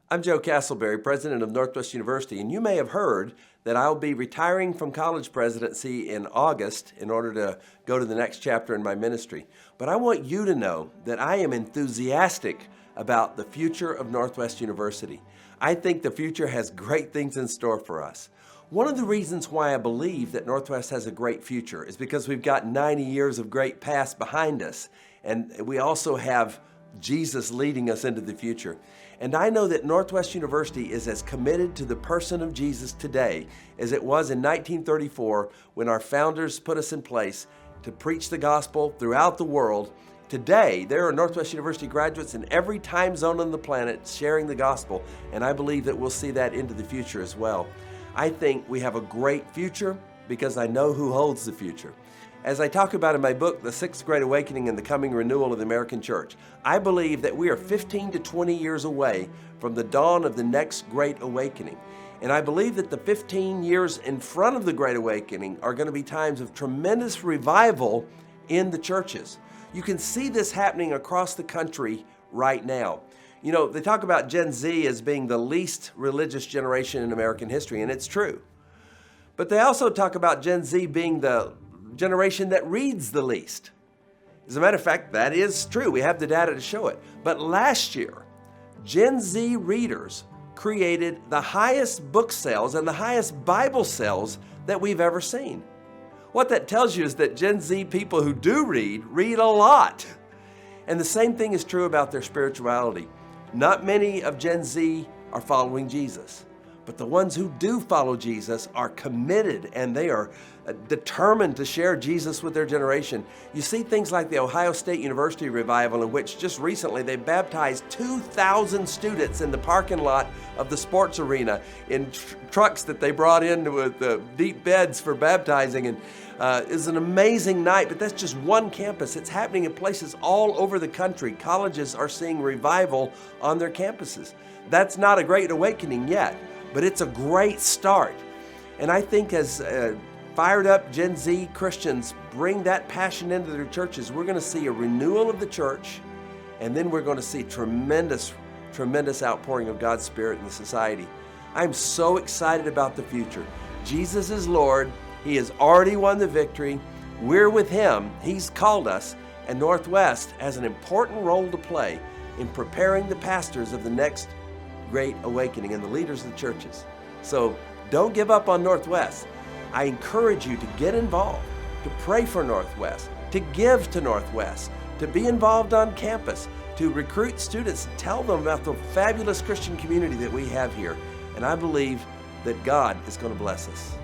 I'm Joe Castleberry, president of Northwest University, and you may have heard that I'll be retiring from college presidency in August in order to go to the next chapter in my ministry. But I want you to know that I am enthusiastic about the future of Northwest University. I think the future has great things in store for us. One of the reasons why I believe that Northwest has a great future is because we've got 90 years of great past behind us, and we also have Jesus leading us into the future. And I know that Northwest University is as committed to the person of Jesus today as it was in 1934 when our founders put us in place to preach the gospel throughout the world. Today, there are Northwest University graduates in every time zone on the planet sharing the gospel, and I believe that we'll see that into the future as well. I think we have a great future because I know who holds the future. As I talk about in my book, The Sixth Great Awakening and the Coming Renewal of the American Church, I believe that we are 15 to 20 years away from the dawn of the next Great Awakening. And I believe that the 15 years in front of the Great Awakening are going to be times of tremendous revival in the churches. You can see this happening across the country right now. You know, they talk about Gen Z as being the least religious generation in American history, and it's true. But they also talk about Gen Z being the generation that reads the least. As a matter of fact, that is true. We have the data to show it. But last year, Gen Z readers created the highest book sales and the highest Bible sales that we've ever seen. What that tells you is that Gen Z people who do read a lot. And the same thing is true about their spirituality. Not many of Gen Z are following Jesus. But the ones who do follow Jesus are committed and they are determined to share Jesus with their generation. You see things like the Ohio State University revival, in which just recently they baptized 2,000 students in the parking lot of the sports arena in trucks that they brought in with deep beds for baptizing. And it was an amazing night, but that's just one campus. It's happening in places all over the country. Colleges are seeing revival on their campuses. That's not a great awakening yet, but it's a great start. And I think as fired up Gen Z Christians bring that passion into their churches, we're going to see a renewal of the church, and then we're going to see tremendous outpouring of God's Spirit in the society. I'm so excited about the future. Jesus is Lord. He has already won the victory. We're with Him. He's called us, and Northwest has an important role to play in preparing the pastors of the next Great Awakening and the leaders of the churches. So don't give up on Northwest. I encourage you to get involved, to pray for Northwest, to give to Northwest, to be involved on campus, to recruit students and tell them about the fabulous Christian community that we have here. And I believe that God is going to bless us.